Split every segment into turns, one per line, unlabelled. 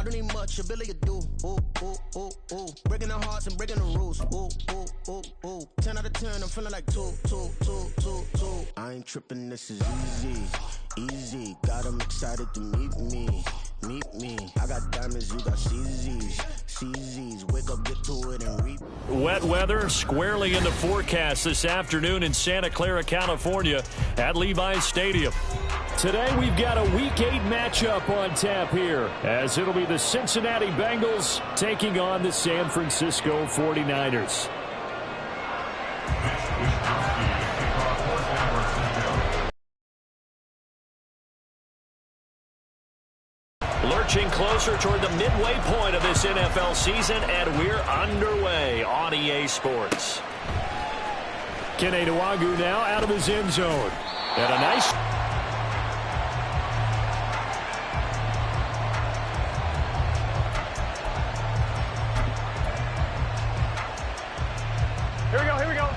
don't need much, ability to do. Ooh, ooh, ooh, ooh. Breaking the hearts and breaking the rules. Ooh, ooh, ooh, ooh. 10 out of 10, I'm feeling like 2. I ain't tripping, this is easy. Easy, got 'em excited to meet me. I got diamonds, you got CZs. Wake up, get to it, and reap.
Wet weather squarely in the forecast this afternoon in Santa Clara, California at Levi's Stadium. Today we've got a Week 8 matchup on tap here, as it'll be the Cincinnati Bengals taking on the San Francisco 49ers. Lurching closer toward the midway point of this NFL season, and we're underway on EA Sports. Kene Nwangwu now out of his end zone. And a nice...
Here we go.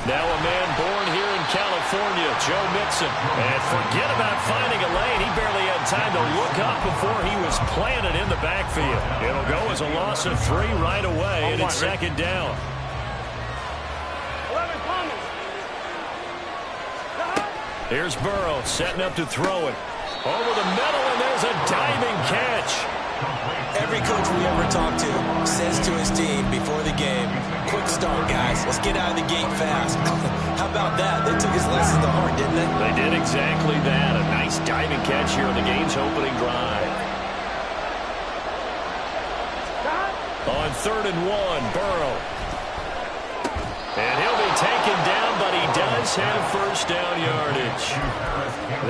Now a man born here in California, Joe Mixon. And forget about finding a lane. He barely had time to look up before he was planted in the backfield. It'll go as a loss of 3 right away, and it's second down.
11 coming.
Here's Burrow setting up to throw it. Over the middle, and there's a diving catch.
Every coach we ever talk to says to his team before the game, quick start, guys. Let's get out of the gate fast. How about that? They took his lesson to heart, didn't they?
They did exactly that. A nice diving catch here on the game's opening drive. On 3rd and 1, Burrow. And he'll be taken down, but he does have first down yardage.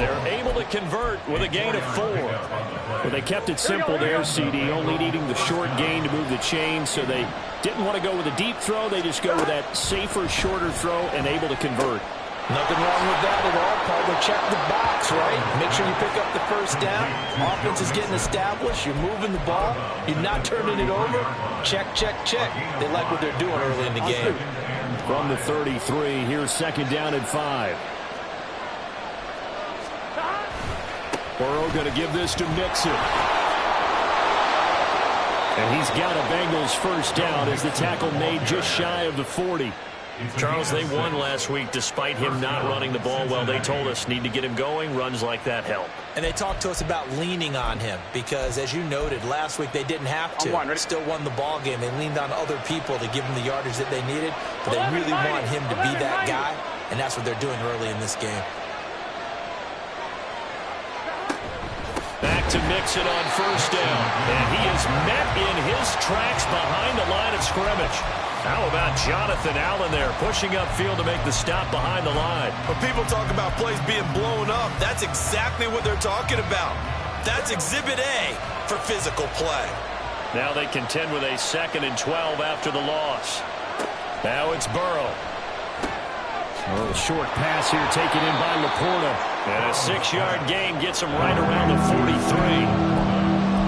They're able to convert with a gain of 4. Well, they kept it simple there, CD, only needing the short gain to move the chain, so they didn't want to go with a deep throw. They just go with that safer, shorter throw and able to convert.
Nothing wrong with that at all, Paul. But check the box, right? Make sure you pick up the first down. Offense is getting established. You're moving the ball. You're not turning it over. Check. They like what they're doing early in the game.
From the 33, here's second down and 5. Burrow going to give this to Mixon. And he's got a Bengals first down as the tackle made just shy of the 40. Charles, they won last week despite him not running the ball well. They told us need to get him going. Runs like that help.
And they talked to us about leaning on him because, as you noted, last week they didn't have to. Still won the ball game. They leaned on other people to give them the yardage that they needed, but they really want him to be that guy, and that's what they're doing early in this game.
Back to Mixon on first down, and he is met in his tracks behind the line of scrimmage. How about Jonathan Allen there, pushing upfield to make the stop behind the line?
When people talk about plays being blown up, that's exactly what they're talking about. That's Exhibit A for physical play.
Now they contend with a 2nd and 12 after the loss. Now it's Burrow. A little short pass here taken in by Laporta. And a 6-yard gain gets him right around the 43.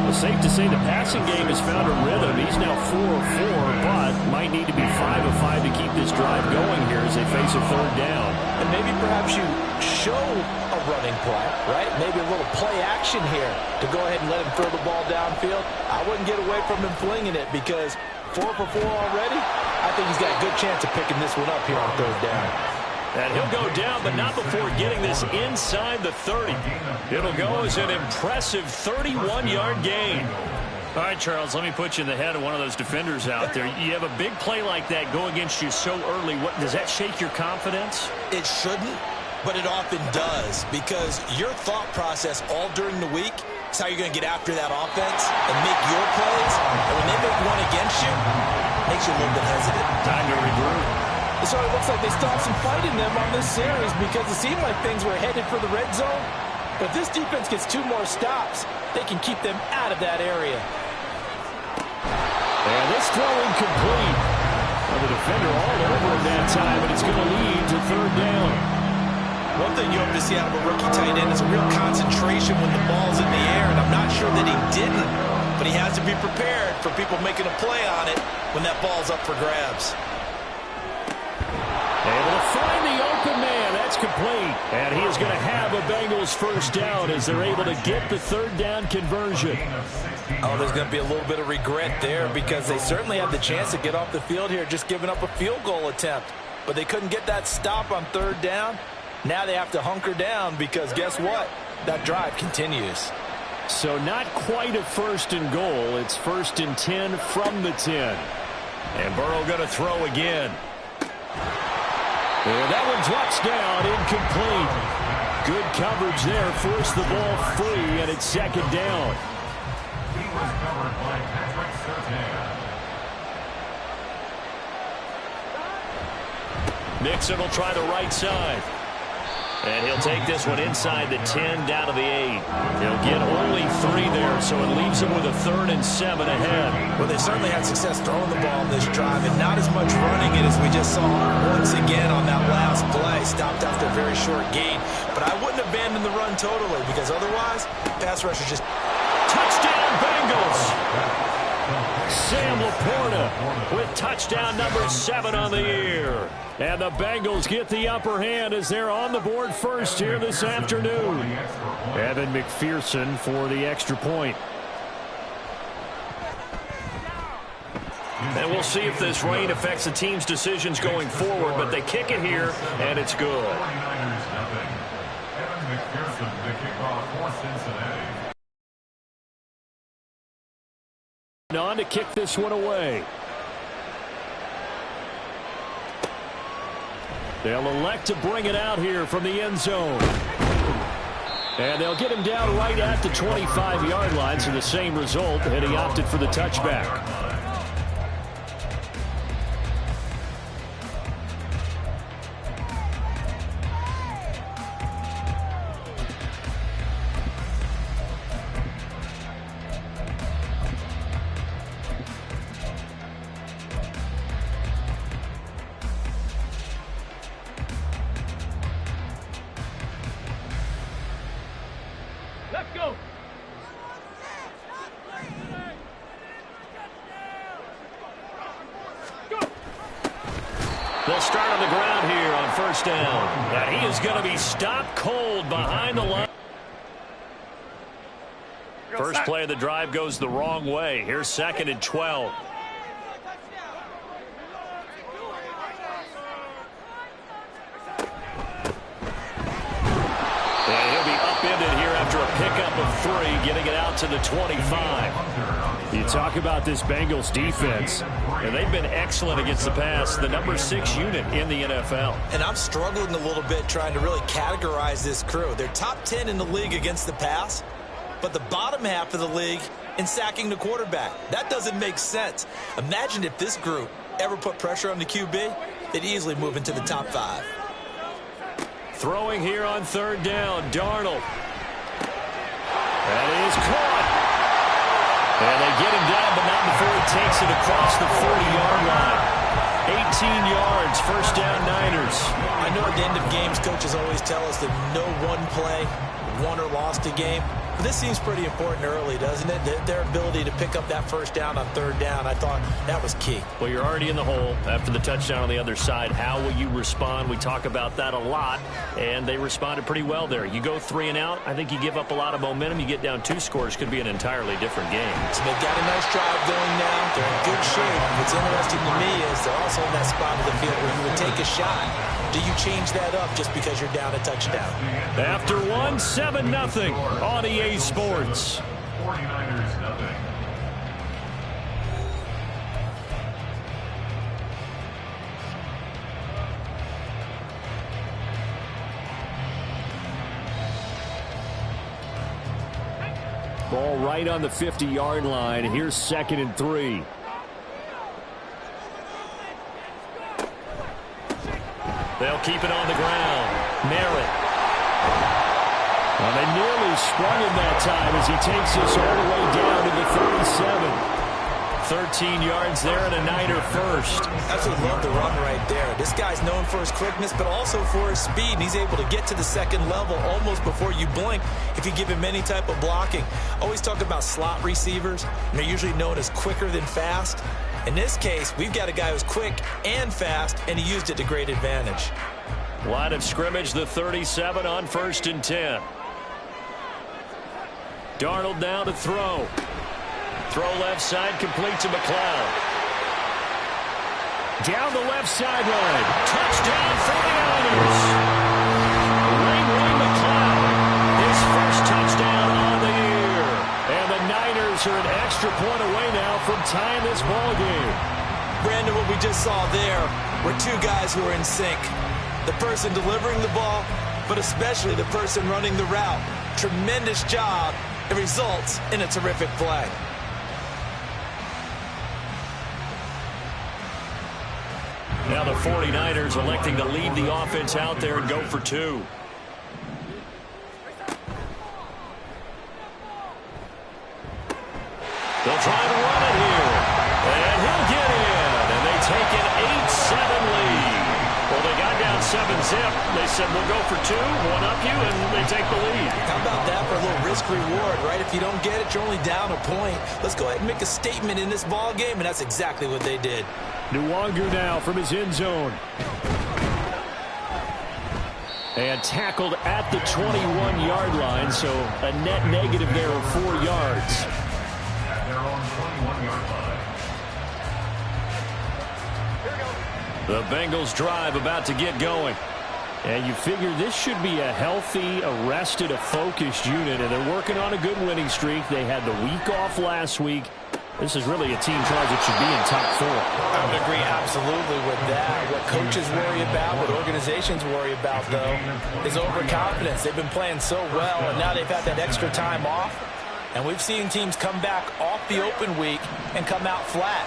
Well, safe to say the passing game has found a rhythm. He's now 4 of 4, but might need to be 5 of 5 to keep this drive going here as they face a 3rd down.
And maybe perhaps you show a running play, right? Maybe a little play action here to go ahead and let him throw the ball downfield. I wouldn't get away from him flinging it because 4 for 4 already. I think he's got a good chance of picking this one up here on 3rd down.
And he'll go down, but not before getting this inside the 30. It'll go as an impressive 31-yard gain. All right, Charles, let me put you in the head of one of those defenders out there. You have a big play like that go against you so early. What, does that shake your confidence?
It shouldn't, but it often does because your thought process all during the week is how you're going to get after that offense and make your plays. And when they make one against you, it makes you a little bit hesitant.
Time to regroup.
So it looks like they stopped some fight in them on this series because it seemed like things were headed for the red zone. But if this defense gets 2 more stops, they can keep them out of that area.
And this throw incomplete. Well, the defender all over him that time, and it's going to lead to 3rd down.
One thing you hope to see out of a rookie tight end is a real concentration when the ball's in the air, and I'm not sure that he didn't, but he has to be prepared for people making a play on it when that ball's up for grabs.
Able to find the open man. That's It's complete. And he is going to have a Bengals first down as they're able to get the third down conversion.
Oh, there's going to be a little bit of regret there because they certainly had the chance to get off the field here, just giving up a field goal attempt. But they couldn't get that stop on third down. Now they have to hunker down because guess what? That drive continues.
So not quite a first and goal. It's 1st and 10 from the 10. And Burrow going to throw again. And that one drops down, incomplete. Good coverage there, forced the ball free, and it's second down.
He was covered by Patrick Surtain.
Mixon will try the right side. And he'll take this one inside the 10 down to the 8. He'll get only 3 there, so it leaves him with a 3rd and 7 ahead.
Well, they certainly had success throwing the ball in this drive and not as much running it as we just saw once again on that last play. Stopped after a very short gain. But I wouldn't abandon the run totally because otherwise, pass rush is just...
Touchdown, Bengals! Sam Laporta with touchdown number 7 on the year. And the Bengals get the upper hand as they're on the board first here this afternoon. Evan McPherson for the extra point. And we'll see if this rain affects the team's decisions going forward, but they kick it here, and it's good.
49ers nothing. Evan McPherson, the kickoff for Cincinnati.
On to kick this one away. They'll elect to bring it out here from the end zone. And they'll get him down right at the 25-yard line, so the same result, and he opted for the touchback. They'll start on the ground here on first down. And he is going to be stopped cold behind the line. First play of the drive goes the wrong way. Here's 2nd and 12. And he'll be upended here after a pickup of 3, getting it out to the 25. You talk about this Bengals defense, and they've been excellent against the pass, the number 6 unit in the NFL.
And I'm struggling a little bit trying to really categorize this crew. They're top 10 in the league against the pass, but the bottom half of the league in sacking the quarterback. That doesn't make sense. Imagine if this group ever put pressure on the QB, they'd easily move into the top 5.
Throwing here on third down, Darnold. That is caught. And they get him down, but not before he takes it across the 40-yard line. 18 yards, first down Niners.
I know at the end of games, coaches always tell us that no one play won or lost a game. But this seems pretty important early, doesn't it? Their ability to pick up that first down on third down, I thought that was key.
Well, you're already in the hole after the touchdown on the other side. How will you respond? We talk about that a lot, and they responded pretty well there. You go 3 and out, I think you give up a lot of momentum. You get down 2 scores, could be an entirely different game.
So they've got a nice drive going now. They're in good shape. What's interesting to me is they're also in that spot of the field where you would take a shot. Do you change that up just because you're down a touchdown?
After 1, 7-0 on EA Sports.
49ers nothing.
Ball right on the 50-yard line. Here's 2nd and 3. They'll keep it on the ground. Merritt. Well, they nearly sprung him that time as he takes this all the way down to the 37. 13 yards there and a Niner first.
Absolutely love the run right there. This guy's known for his quickness, but also for his speed. And he's able to get to the second level almost before you blink if you give him any type of blocking. Always talk about slot receivers, and they're usually known as quicker than fast. In this case, we've got a guy who's quick and fast, and he used it to great advantage.
Line of scrimmage, the 37 on 1st and 10. Darnold now to throw. Throw left side, complete to McLeod. Down the left sideline. Touchdown 49ers. Ray McLeod, his first touchdown on the year. And the Niners are an extra point away now from tying this ball game.
Brandon, what we just saw there were two guys who are in sync. The person delivering the ball, but especially the person running the route. Tremendous job. It results in a terrific play.
Now the 49ers electing to leave the offense out there and go for two. They'll try to run it here. And he'll get in. And they take an 8-7 lead. Well, they got down 7-zip. They said, we'll go for two, one up you, and they take the lead.
How about that for a little risk-reward, right? If you don't get it, you're only down a point. Let's go ahead and make a statement in this ball game, and that's exactly what they did.
Nwangu now from his end zone. And tackled at the 21-yard line, so a net negative there of 4 yards.
At their own 21-yard line.
The Bengals drive about to get going. And you figure this should be a healthy, arrested, a focused unit, and they're working on a good winning streak. They had the week off last week. This is really a team, Charles, that should be in top 4.
I would agree absolutely with that. What coaches worry about, what organizations worry about, though, is overconfidence. They've been playing so well, and now they've had that extra time off. And we've seen teams come back off the open week and come out flat.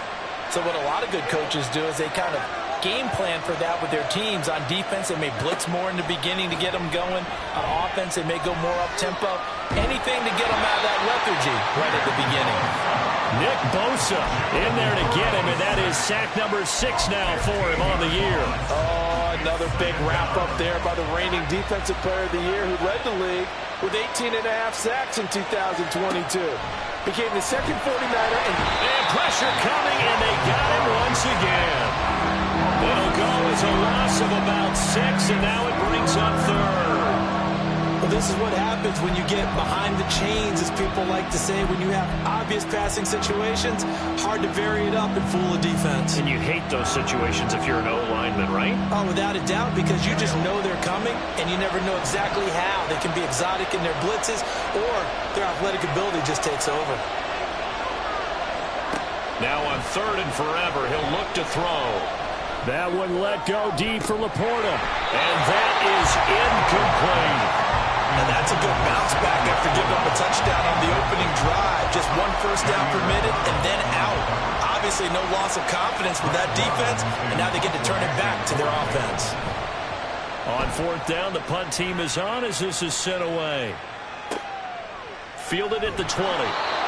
So what a lot of good coaches do is they kind of game plan for that with their teams. On defense, they may blitz more in the beginning to get them going. On offense, they may go more up-tempo. Anything to get them out of that lethargy right at the beginning.
Nick Bosa in there to get him, and that is sack number 6 now for him on the year.
Oh, another big wrap-up there by the reigning Defensive Player of the Year, who led the league with 18.5 sacks in 2022. Became the second 49er.
And pressure coming, and they got him once again. It'll go as a loss of about 6, and now it brings up 3rd.
Well, this is what happens when you get behind the chains, as people like to say. When you have obvious passing situations, hard to vary it up and fool a defense.
And you hate those situations if you're an O-lineman, right?
Oh, without a doubt, because you just know they're coming, and you never know exactly how. They can be exotic in their blitzes, or their athletic ability just takes over.
Now on 3rd and forever, he'll look to throw. That one let go deep for Laporta. And that is incomplete.
And that's a good bounce back after giving up a touchdown on the opening drive. Just 1 first down permitted and then out. Obviously no loss of confidence with that defense, and now they get to turn it back to their offense.
On 4th down, the punt team is on as this is sent away. Fielded at the 20.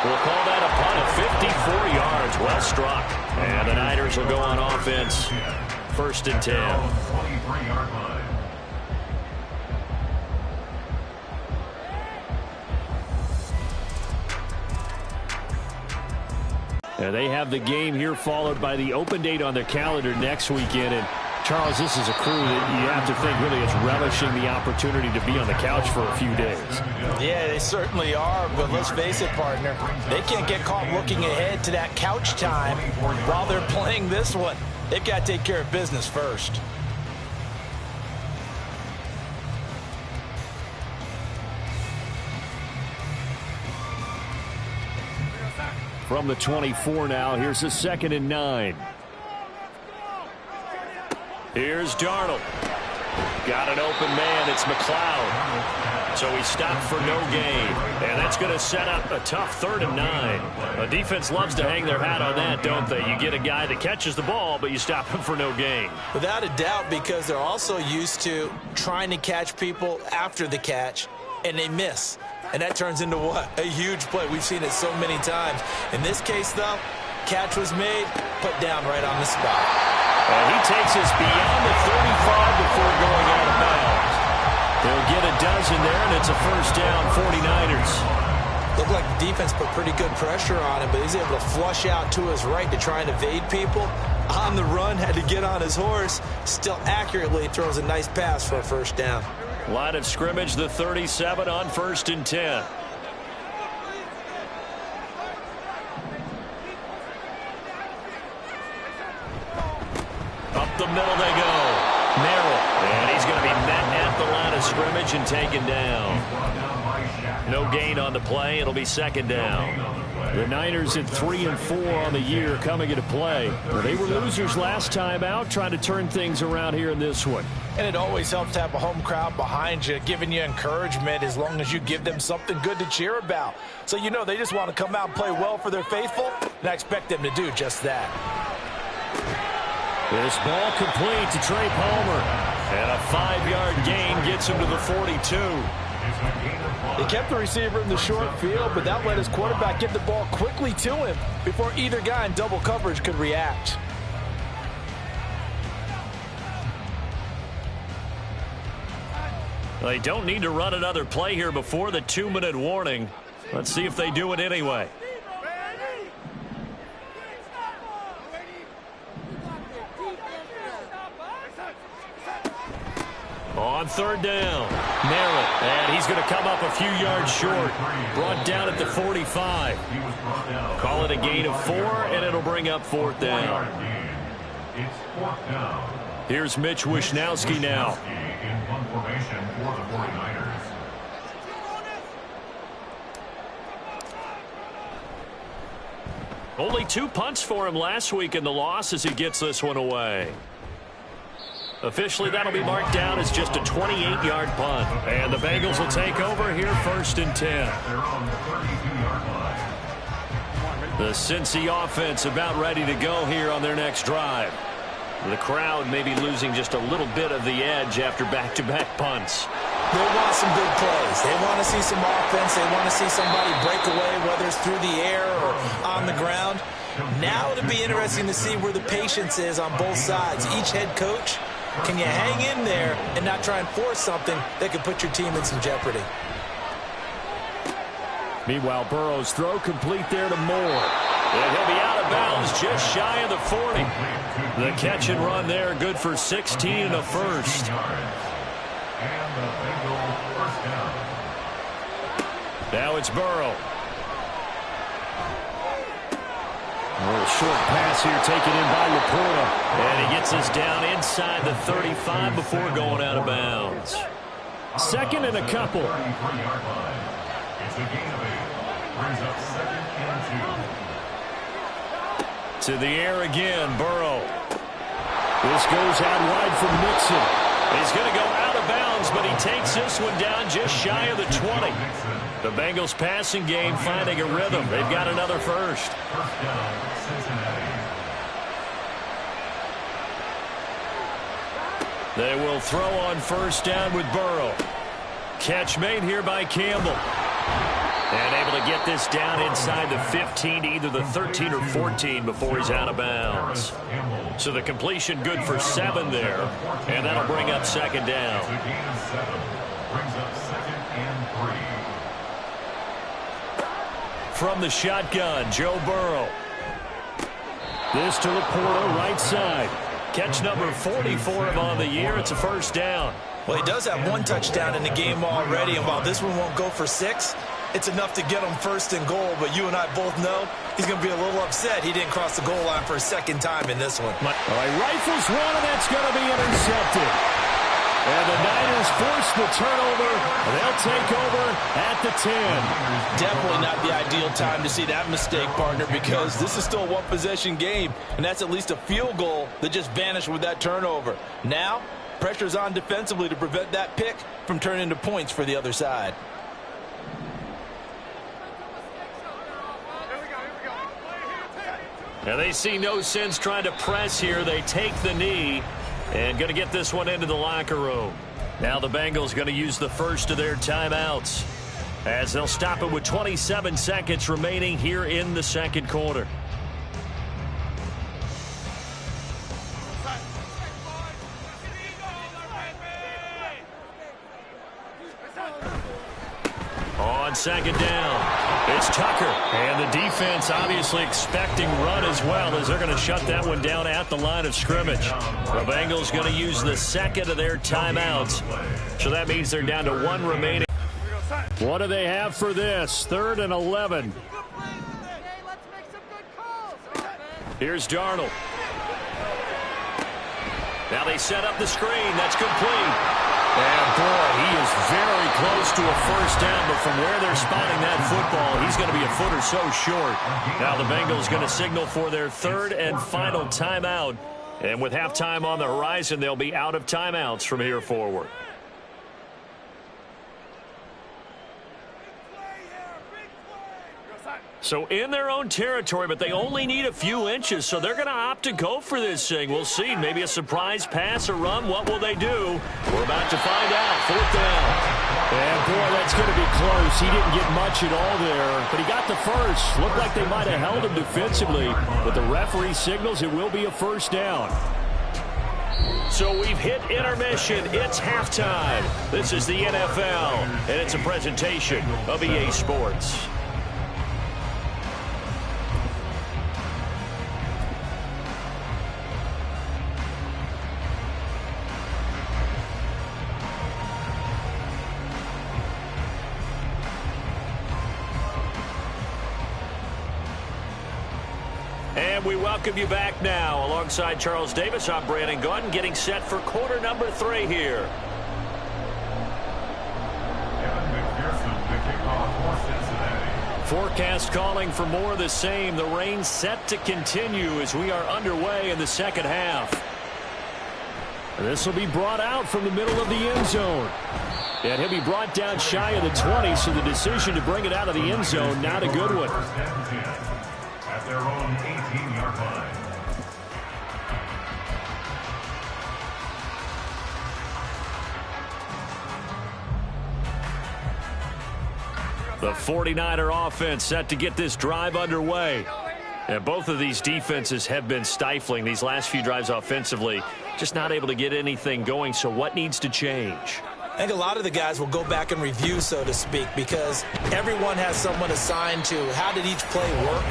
We'll call that a punt of 54 yards. Well struck. And the Niners will go on offense. 1st and 10.
23-yard line.
They have the game here followed by the open date on their calendar next weekend. And Charles, this is a crew that you have to think really is relishing the opportunity to be on the couch for a few days.
Yeah, they certainly are, but let's face it, partner. They can't get caught looking ahead to that couch time while they're playing this one. They've got to take care of business first.
From the 24 now, here's a 2nd and 9. Here's Darnold. Got an open man. It's McLeod. So he stopped for no gain. And that's going to set up a tough 3rd and 9. A defense loves to hang their hat on that, don't they? You get a guy that catches the ball, but you stop him for no gain.
Without a doubt, because they're also used to trying to catch people after the catch, and they miss. And that turns into what? A huge play. We've seen it so many times. In this case, though, catch was made, put down right on the spot.
And he takes us beyond the 35 before going out of bounds. They'll get a dozen there, and it's a 1st down, 49ers.
Looked like the defense put pretty good pressure on him, but he's able to flush out to his right to try and evade people. on the run, had to get on his horse, still accurately throws a nice pass for a first down.
Line of scrimmage, the 37 on 1st and 10. Up the middle they go. Merrill. And he's going to be met at the line of scrimmage and taken down. No gain on the play. It'll be 2nd down.
The Niners at 3-4 on the year coming into play. Well, they were losers last time out, trying to turn things around here in this one.
And it always helps to have a home crowd behind you, giving you encouragement as long as you give them something good to cheer about. So you know they just want to come out and play well for their faithful, and I expect them to do just that.
This ball complete to Trey Palmer.
And a 5-yard gain gets him to the 42.
They kept the receiver in the short field, but that let his quarterback get the ball quickly to him before either guy in double coverage could react.
They don't need to run another play here before the 2-minute warning. Let's see if they do it anyway. On 3rd down, Merrill, and he's going to come up a few yards short. Brought down at the 45. Call it a gain of 4, and it'll bring up 4th down.
It's 4th down.
Here's Mitch Wishnowsky now.
In one formation for the 49ers.
Only 2 punts for him last week in the loss as he gets this one away. Officially, that'll be marked down as just a 28-yard punt. And the Bengals will take over here 1st and 10.
They're on the 32-yard line.
The Cincy offense about ready to go here on their next drive. The crowd may be losing just a little bit of the edge after back-to-back punts.
They want some big plays. They want to see some offense. They want to see somebody break away, whether it's through the air or on the ground. Now it'll be interesting to see where the patience is on both sides. Each head coach, can you hang in there and not try and force something that could put your team in some jeopardy?
Meanwhile, Burrow's throw complete there to Moore.
And he'll be out of bounds just shy of the 40. The catch and run there, good for 16 and a first.
And the Bengals first down.
Now it's Burrow.
A little short pass here taken in by Laporta.
And he gets us down inside the 35 before going out of bounds.
2nd and a couple.
33-yard line. It's a gain of 8. Brings up 2nd and 2.
To the air again, Burrow.
This goes out wide from Mixon.
He's going to go out of bounds, but he takes this one down just shy of the 20. The Bengals passing game finding a rhythm. They've got another first.
First down, Cincinnati.
They will throw on 1st down with Burrow. Catch made here by Campbell. And able to get this down inside the 15 to either the 13 or 14 before he's out of bounds. So the completion good for 7 there. And that'll bring up 2nd down.
It's a gain of 7. Brings up 2nd and 3.
From the shotgun, Joe Burrow.
This to Laporta, right side.
Catch number 40 for him on the year. It's a first down.
Well, he does have 1 touchdown in the game already, and while this one won't go for 6, it's enough to get him 1st and goal. But you and I both know he's going to be a little upset he didn't cross the goal line for a 2nd time in this one.
All right, rifles one, and that's going to be intercepted. And the Niners force the turnover. They'll take over at the 10.
Definitely not the ideal time to see that mistake, partner, because this is still a one-possession game, and that's at least a field goal that just vanished with that turnover. Now, pressure's on defensively to prevent that pick from turning into points for the other side.
Now they see no sense trying to press here. They take the knee and going to get this one into the locker room. Now the Bengals going to use the first of their timeouts as they'll stop it with 27 seconds remaining here in the 2nd quarter. On 2nd down. It's Tucker. And the defense obviously expecting run as well, as they're going to shut that one down at the line of scrimmage. The Bengals going to use the second of their timeouts. So that means they're down to one remaining.
What do they have for this? 3rd and 11.
Here's Darnold. Now they set up the screen. That's complete. And, boy, he is very close to a first down, but from where they're spotting that football, he's going to be a foot or so short. Now the Bengals going to signal for their 3rd and final timeout. And with halftime on the horizon, they'll be out of timeouts from here forward. So in their own territory, but they only need a few inches, so they're going to opt to go for this thing. We'll see. Maybe a surprise pass, a run. What will they do? We're about to find out. 4th down.
And, boy, that's going to be close. He didn't get much at all there, but he got the first. Looked like they might have held him defensively, but the referee signals it will be a first down.
So we've hit intermission. It's halftime. This is the NFL, and it's a presentation of EA Sports. And we welcome you back now. Alongside Charles Davis, I'm Brandon Gaudin, getting set for quarter number 3 here. Forecast calling for more of the same. The rain set to continue as we are underway in the second half.
And this will be brought out from the middle of the end zone. And he'll be brought down shy of the 20, so the decision to bring it out of the end zone, not a good one.
At their own 18-yard line.
The 49er offense set to get this drive underway. And both of these defenses have been stifling these last few drives offensively. Just not able to get anything going, so what needs to change?
I think a lot of the guys will go back and review, so to speak, because everyone has someone assigned to how did each play work.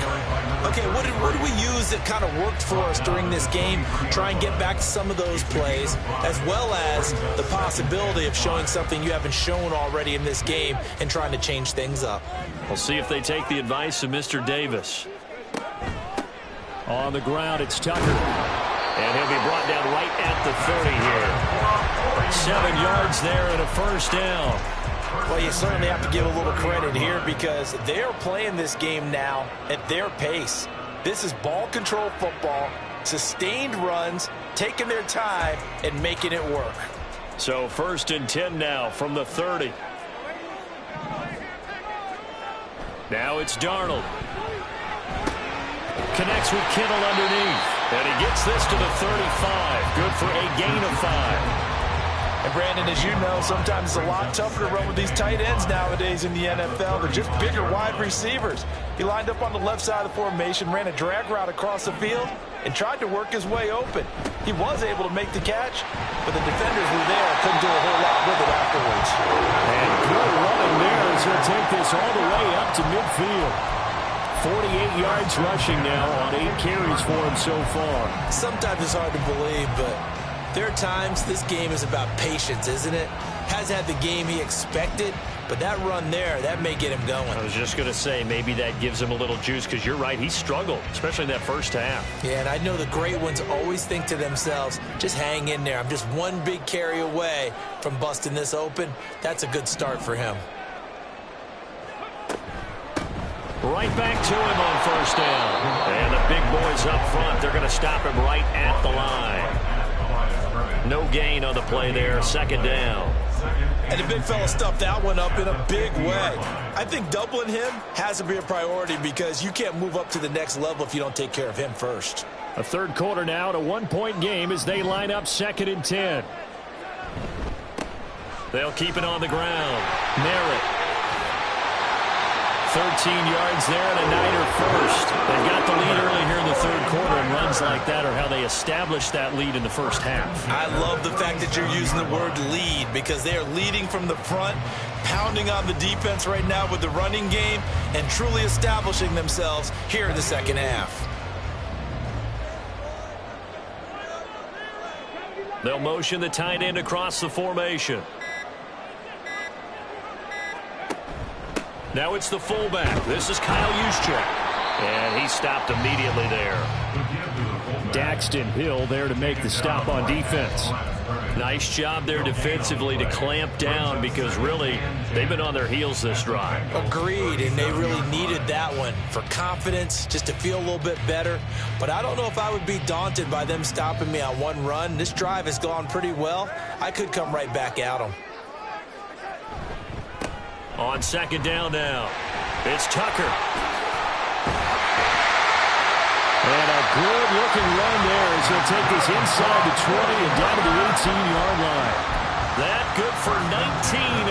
Okay, what did we use that kind of worked for us during this game? Try and get back to some of those plays, as well as the possibility of showing something you haven't shown already in this game and trying to change things up.
We'll see if they take the advice of Mr. Davis.
On the ground, it's Tucker.
And he'll be brought down right at the 30 here. 7 yards there and a first down.
Well, you certainly have to give a little credit here because they're playing this game now at their pace. This is ball control football, sustained runs, taking their time and making it work.
So 1st and 10 now from the 30. Now it's Darnold. Connects with Kittle underneath. And he gets this to the 35. Good for a gain of 5.
And, Brandon, as you know, sometimes it's a lot tougher to run with these tight ends nowadays in the NFL. They're just bigger wide receivers. He lined up on the left side of the formation, ran a drag route across the field, and tried to work his way open. He was able to make the catch, but the defenders were there, couldn't do a whole lot with it afterwards.
And good running there as he'll take this all the way up to midfield. 48 yards rushing now on 8 carries for him so far.
Sometimes it's hard to believe, but there are times this game is about patience, isn't it? Hasn't had the game he expected, but that run there, that may get him going.
I was just going to say, maybe that gives him a little juice, because you're right, he struggled, especially in that first half.
Yeah, and I know the great ones always think to themselves, just hang in there. I'm just one big carry away from busting this open. That's a good start for him.
Right back to him on first down. And the big boys up front, they're going to stop him right at the line. No gain on the play there, 2nd down.
And the big fella stuffed that one up in a big way. I think doubling him has to be a priority because you can't move up to the next level if you don't take care of him first.
A 3rd quarter now, a 1-point game as they line up 2nd and 10.
They'll keep it on the ground. Merritt. 13 yards there and a Niner first. They've got the lead early here in the 3rd quarter, and runs like that are how they established that lead in the first half.
I love the fact that you're using the word lead because they are leading from the front, pounding on the defense right now with the running game and truly establishing themselves here in the second half.
They'll motion the tight end across the formation. Now it's the fullback. This is Kyle Juszczyk. And he stopped immediately there.
Daxton Hill there to make the stop on defense.
Nice job there defensively to clamp down because really they've been on their heels this drive.
Agreed, and they really needed that one for confidence, just to feel a little bit better. But I don't know if I would be daunted by them stopping me on one run. This drive has gone pretty well. I could come right back at them.
On second down now, it's Tucker.
And a good-looking run there as he'll take this inside the 20 and down to the 18-yard line.
That good for 19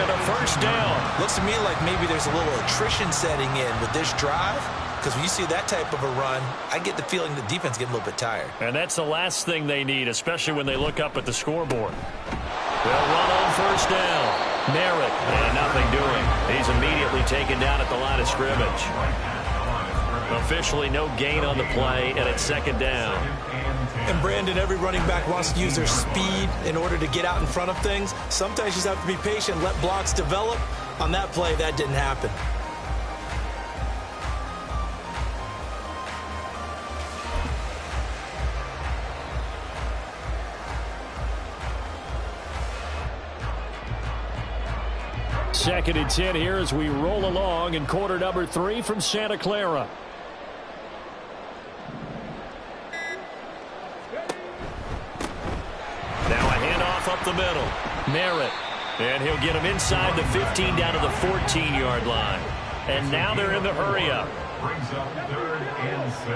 and a first down.
Looks to me like maybe there's a little attrition setting in with this drive, because when you see that type of a run, I get the feeling the defense getting a little bit tired.
And that's the last thing they need, especially when they look up at the scoreboard. They'll run on first down. Merritt, and nothing doing. He's immediately taken down at the line of scrimmage. Officially no gain on the play, and it's second down.
And Brandon, every running back wants to use their speed in order to get out in front of things. Sometimes you just have to be patient, let blocks develop. On that play, that didn't happen.
Second and 10 here as we roll along in quarter number 3 from Santa Clara.
Now a handoff up the middle. Merritt. And he'll get him inside the 15 down to the 14-yard line. And now they're in the hurry-up.
Brings up 3rd and 6.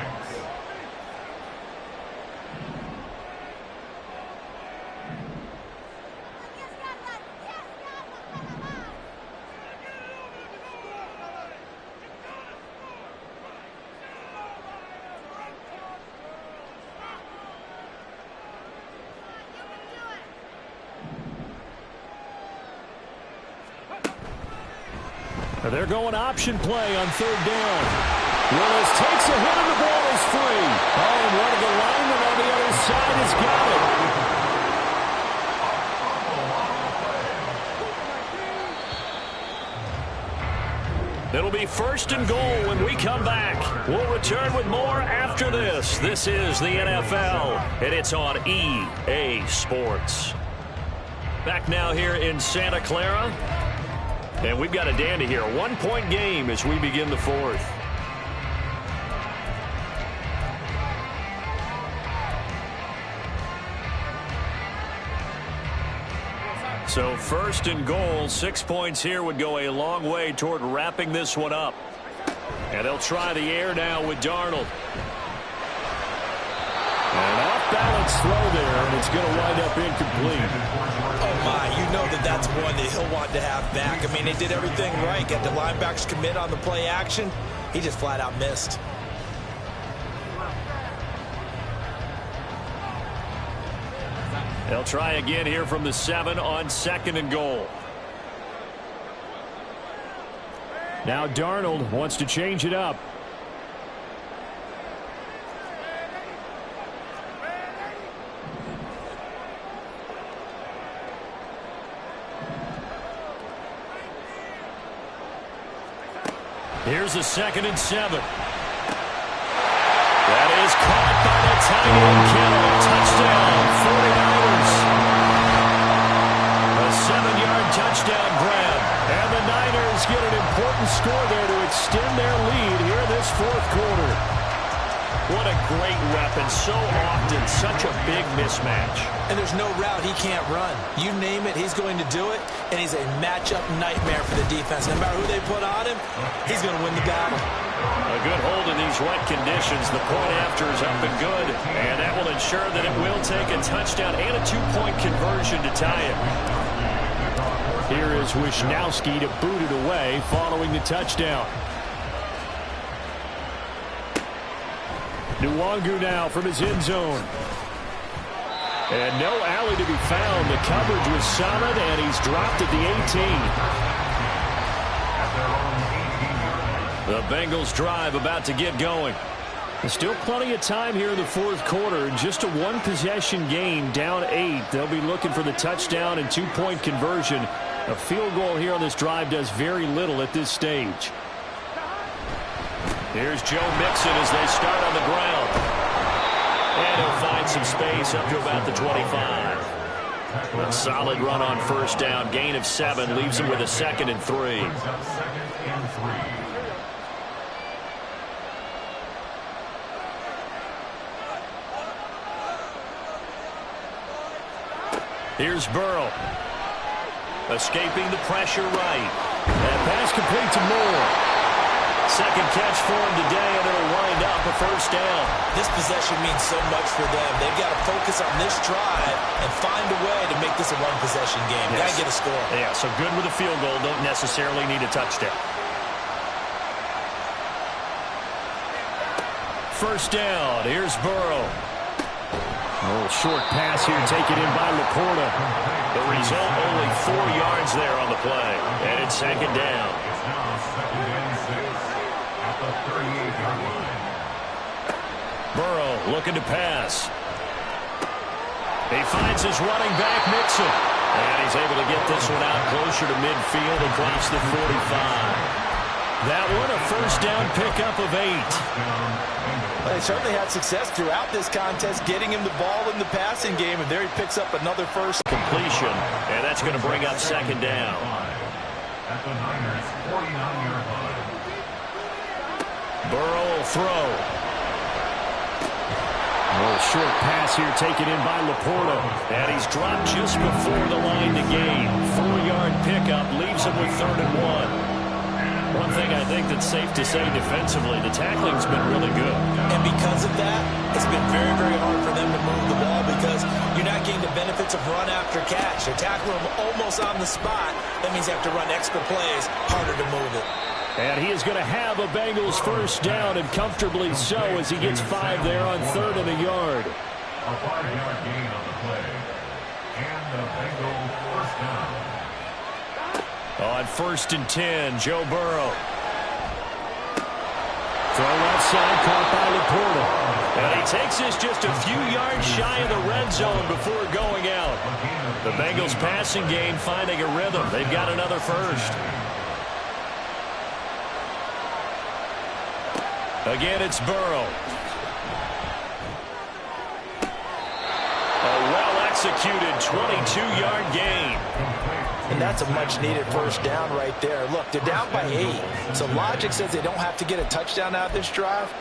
They're going option play on third down. Willis takes a hit and the ball is free. Oh, and one of the linemen on the other side has got it.
It'll be first and goal when we come back. We'll return with more after this. This is the NFL, and it's on EA Sports. Back now here in Santa Clara. And we've got a dandy here. 1-point game as we begin the fourth. So first and goal, 6 points here would go a long way toward wrapping this one up. And they'll try the air now with Darnold.
An off-balance throw there, and it's going to wind up incomplete.
Oh, my, you know that's one that he'll want to have back. I mean, they did everything right. Got the linebackers commit on the play action. He just flat out missed.
They'll try again here from the 7 on second and goal.
Now Darnold wants to change it up.
Here's a 2nd and 7. That is caught by the tight end Kittle. Touchdown, 49ers. A 7-yard touchdown grab. And the Niners get an important score there to extend their lead here this fourth quarter. What a great weapon. So often, such a big mismatch.
And there's no route he can't run. You name it, he's going to do it. And he's a matchup nightmare for the defense. No matter who they put on him, he's going to win the battle.
A good hold in these wet conditions. The point after is up and good. And that will ensure that it will take a touchdown and a 2-point conversion to tie it.
Here is Wisnowski to boot it away following the touchdown. Nwangu now from his end zone. And no alley to be found. The coverage was solid, and he's dropped at the 18.
The Bengals drive about to get going.
There's still plenty of time here in the fourth quarter. Just a one-possession game, down 8. They'll be looking for the touchdown and two-point conversion. A field goal here on this drive does very little at this stage.
Here's Joe Mixon as they start on the ground. And he'll find some space up to about the 25. A solid run on first down. Gain of 7 leaves him with a 2nd and 3. Here's Burrow. Escaping the pressure right.
And pass complete to Moore.
Second catch for him today, and it'll wind up a first down.
This possession means so much for them. They've got to focus on this drive and find a way to make this a one-possession game.
Yes.
Got to get a score.
Yeah, so good with a field goal. Don't necessarily need a touchdown. First down. Here's Burrow.
A little short pass here taken in by Laporta.
The result, only 4 yards there on the play. And it's second down.
It's now 2nd and 6 at the 38-yard line.
Burrow looking to pass. He finds his running back, Mixon. And he's able to get this one out closer to midfield across the 45. That one, a first down pickup of 8.
They certainly had success throughout this contest, getting him the ball in the passing game, and there he picks up another first.
Completion, and that's going to bring up second down.
At the Niners' 49-yard line.
Burrow will throw.
A little short pass here taken in by Laporta.
And he's dropped just before the line to gain. 4-yard pickup leaves him with 3rd and 1. One thing I think that's safe to say defensively, the tackling's been really good.
And because of that, it's been very, very hard for them to move the ball because you're not getting the benefits of run after catch. They're tackling them almost on the spot. That means you have to run extra plays, harder to move it.
And he is going to have a Bengals first down, and comfortably so, as he gets 5 there on 3rd and a yard.
A 5-yard gain on the play. And the Bengals first down.
On 1st and 10, Joe Burrow.
Throw left side, caught by Laporta.
And he takes this just a few yards shy of the red zone before going out. The Bengals passing game finding a rhythm. They've got another first. Again, it's Burrow. A well-executed 22-yard gain.
And that's a much-needed first down right there. Look, they're down by 8. So logic says they don't have to get a touchdown out of this drive.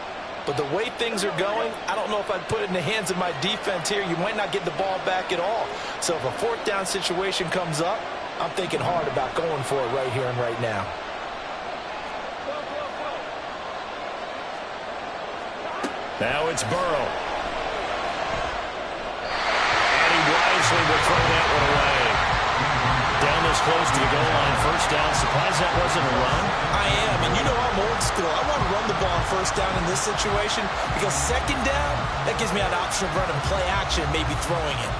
But the way things are going, I don't know if I'd put it in the hands of my defense here. You might not get the ball back at all. So if a 4th down situation comes up, I'm thinking hard about going for it right here and right now.
Now it's Burrow. And he wisely will throw that one away. Down this close to the goal line, first down. Surprised that wasn't a run?
I am, and you know I'm old school. I want to run the ball on first down in this situation because second down, that gives me an option of running play action, maybe throwing it.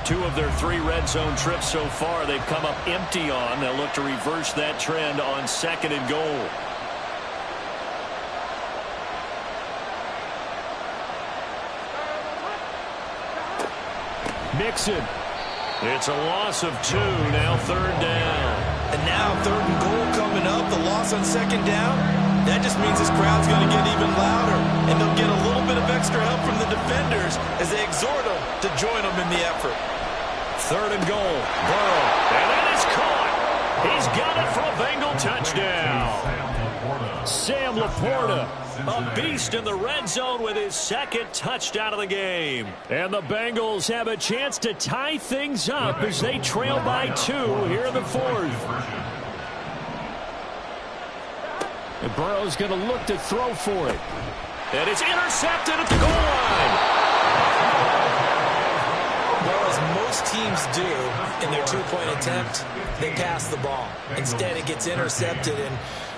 Two of their 3 red zone trips so far, they've come up empty on. They'll look to reverse that trend on 2nd and goal.
Mixon.
It's a loss of 2, now 3rd down.
And now 3rd and goal coming up, the loss on 2nd down. That just means this crowd's going to get even louder, and they'll get a little bit of extra help from the defenders as they exhort them to join them in the effort.
3rd and goal. Burrow. And that is caught. He's got it for a Bengal touchdown. Sam Laporta, a beast in the red zone with his 2nd touchdown of the game.
And the Bengals have a chance to tie things up as they trail by 2 here in the 4th. And Burrow's going to look to throw for it.
And it's intercepted at the goal line.
Well, as most teams do in their 2-point attempt, they pass the ball. Instead, it gets intercepted. And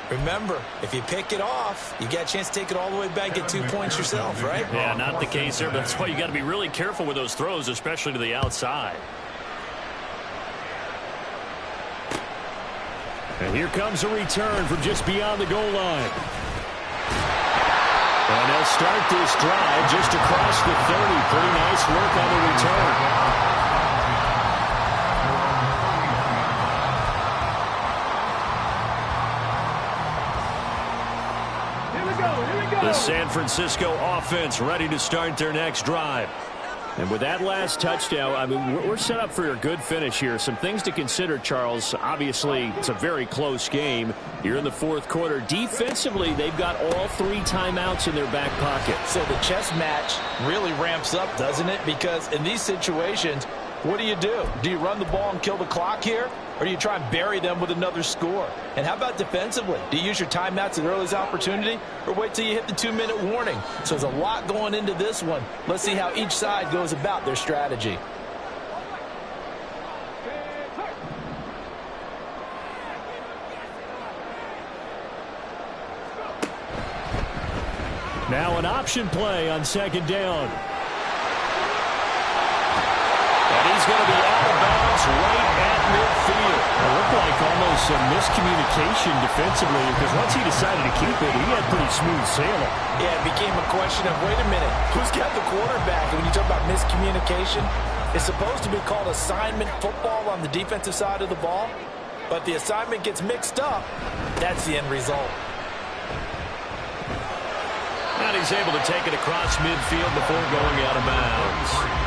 remember, if you pick it off, you got a chance to take it all the way back, get 2 points yourself, right?
Yeah, not the case here, but that's why you got to be really careful with those throws, especially to the outside.
And here comes a return from just beyond the goal line. And they'll start this drive just across the 30. Pretty nice work on the return. The San Francisco offense ready to start their next drive. And with that last touchdown, I mean, we're set up for a good finish here. Some things to consider, Charles. Obviously, it's a very close game. You're in the fourth quarter. Defensively, they've got all 3 timeouts in their back pocket.
So the chess match really ramps up, doesn't it? Because in these situations, what do? Do you run the ball and kill the clock here? Or do you try and bury them with another score? And how about defensively? Do you use your timeouts at earliest opportunity or wait till you hit the 2-minute warning? So there's a lot going into this one. Let's see how each side goes about their strategy.
Now an option play on second down. And he's going to be out of bounds right at midfield. It looked like almost some miscommunication defensively because once he decided to keep it, he had pretty smooth sailing.
Yeah, it became a question of, wait a minute, who's got the quarterback? And when you talk about miscommunication, it's supposed to be called assignment football on the defensive side of the ball. But the assignment gets mixed up. That's the end result.
And he's able to take it across midfield before going out of bounds.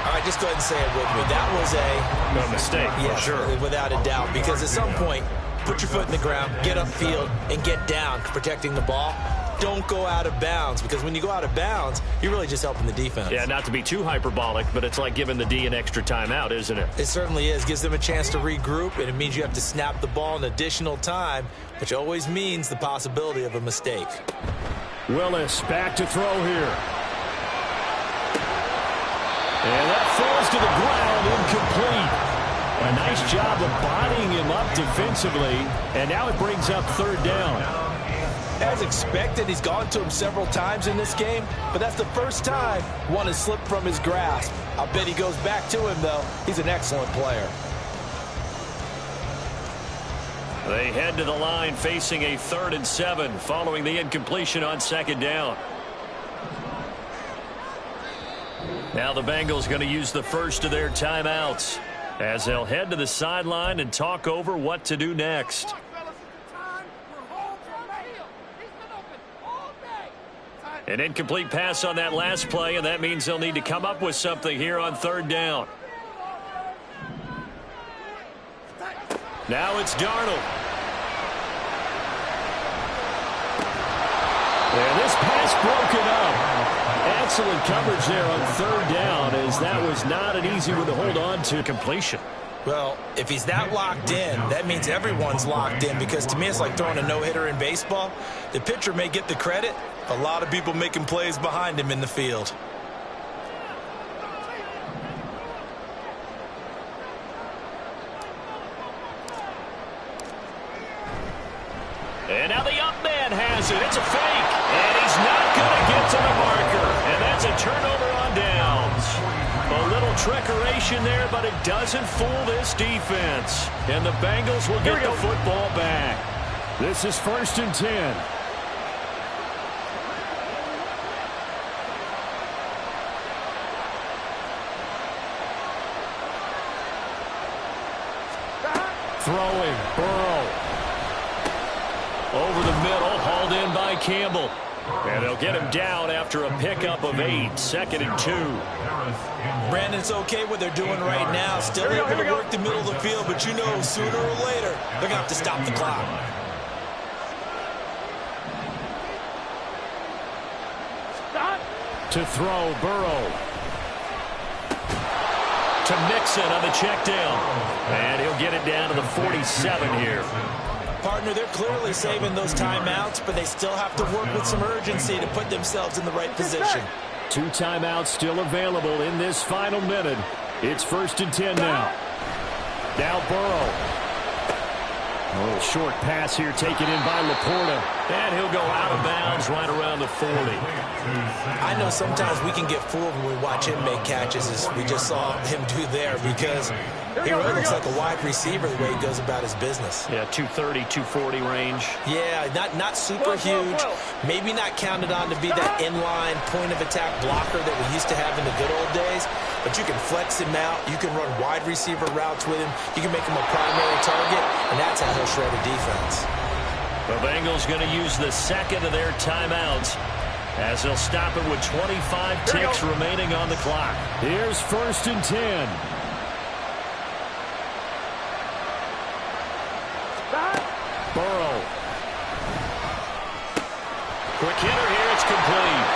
All right, just go ahead and say it with me. That was
a mistake,
yeah,
for sure.
Without a doubt. Because at some point, put your foot in the ground, get upfield, and get down protecting the ball. Don't go out of bounds, because when you go out of bounds, you're really just helping the defense.
Yeah, not to be too hyperbolic, but it's like giving the D an extra timeout, isn't it?
It certainly is. Gives them a chance to regroup, and it means you have to snap the ball an additional time, which always means the possibility of a mistake.
Willis back to throw here. And that falls to the ground, incomplete. A nice job of bodying him up defensively, and now it brings up third down.
As expected, he's gone to him several times in this game, but that's the first time one has slipped from his grasp. I bet he goes back to him, though. He's an excellent player.
They head to the line facing a 3rd and 7 following the incompletion on second down. Now the Bengals going to use the first of their timeouts as they'll head to the sideline and talk over what to do next. An incomplete pass on that last play, and that means they'll need to come up with something here on third down. Now it's Darnold. And this pass broken up. Excellent coverage there on third down, as that was not an easy one to hold on to. Completion.
Well, if he's that locked in, that means everyone's locked in, because to me it's like throwing a no-hitter in baseball. The pitcher may get the credit. A lot of people making plays behind him in the field.
And now the up man has it. It's a fake. And he's not going to get to the marker. And that's a turnover on downs. A little trickeration there, but it doesn't fool this defense. And the Bengals will get the football back. This is 1st and 10. Throwing, Burrow. Over the middle, hauled in by Campbell. And they'll get him down after a pickup of 8, 2nd and 2.
Brandon, it's okay what they're doing right now. Still able to work the middle of the field, but you know sooner or later they're going to have to stop the clock.
To throw, Burrow. To Mixon on the check down. And he'll get it down to the 47 here.
Partner, they're clearly saving those timeouts, but they still have to work with some urgency to put themselves in the right position.
2 timeouts still available in this final minute. It's 1st and 10 now. Now Burrow. A little short pass here taken in by Laporta.
And he'll go out of bounds right around the 40.
I know sometimes we can get fooled when we watch him make catches, as we just saw him do there, because he really looks like a wide receiver the way he goes about his business.
Yeah, 230, 240 range.
Yeah, not super huge. Maybe not counted on to be that inline point-of-attack blocker that we used to have in the good old days, but you can flex him out. You can run wide receiver routes with him. You can make him a primary target, and that's how he'll shred a defense.
The Bengals going to use the second of their timeouts as they'll stop it with 25 ticks remaining on the clock.
Here's 1st and 10. Burrow.
Quick hitter here. It's complete.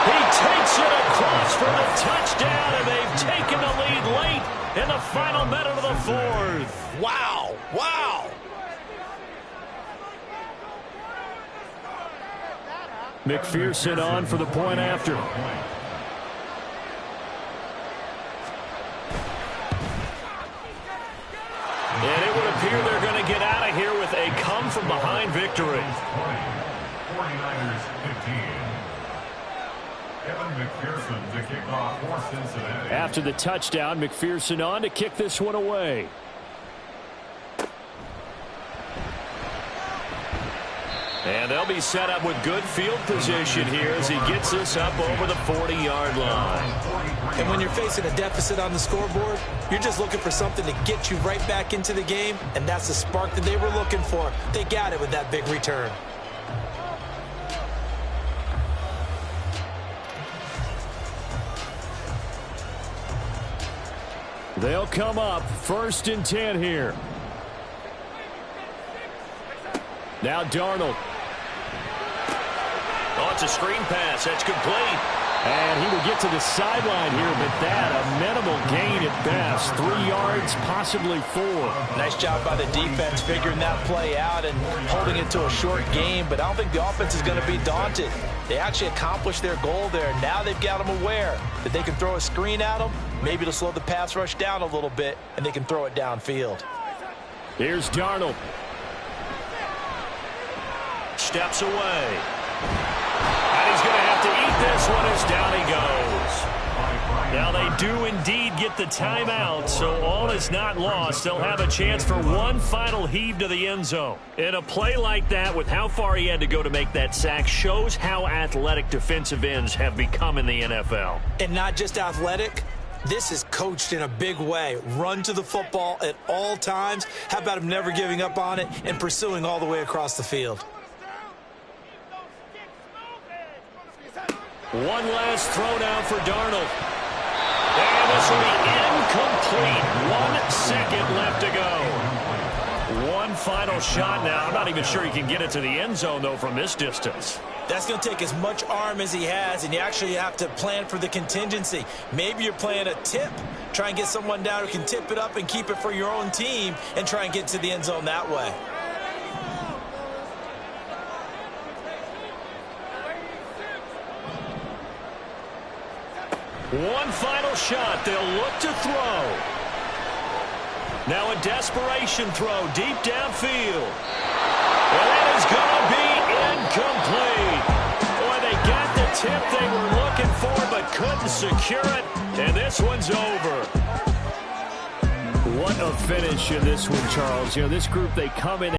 He takes it across for the touchdown, and they've taken the lead late in the final minute of the 4th.
Wow. Wow.
McPherson on for the point after.
And it would appear they're going to get out of here with a come-from-behind victory.
49ers 15. Evan McPherson to kick off for Cincinnati.
After the touchdown, McPherson on to kick this one away.
And they'll be set up with good field position here as he gets this up over the 40-yard line.
And when you're facing a deficit on the scoreboard, you're just looking for something to get you right back into the game, and that's the spark that they were looking for. They got it with that big return.
They'll come up 1st and 10 here. Now Darnold.
Oh, it's a screen pass. That's complete.
And he will get to the sideline here, but that a minimal gain at best. 3 yards, possibly 4.
Nice job by the defense figuring that play out and holding it to a short game, but I don't think the offense is going to be daunted. They actually accomplished their goal there. Now they've got them aware that they can throw a screen at them. Maybe to slow the pass rush down a little bit, and they can throw it downfield.
Here's Darnold.
Steps away. And he's going to have to eat this one as down he goes. Now they do indeed get the timeout, so all is not lost. They'll have a chance for one final heave to the end zone. In a play like that, with how far he had to go to make that sack, shows how athletic defensive ends have become in the NFL.
And not just athletic. This is coached in a big way. Run to the football at all times. How about him never giving up on it and pursuing all the way across the field?
One last throw now for Darnold. And this will be incomplete. 1 second left to go. One final shot now. I'm not even sure he can get it to the end zone, though, from this distance.
That's going to take as much arm as he has, and you actually have to plan for the contingency. Maybe you're playing a tip. Try and get someone down who can tip it up and keep it for your own team and try and get to the end zone that way.
One final shot. They'll look to throw. Now a desperation throw deep downfield. And that is going to be incomplete. Boy, they got the tip they were looking for but couldn't secure it. And this one's over.
What a finish in this one, Charles. You know, this group, they come in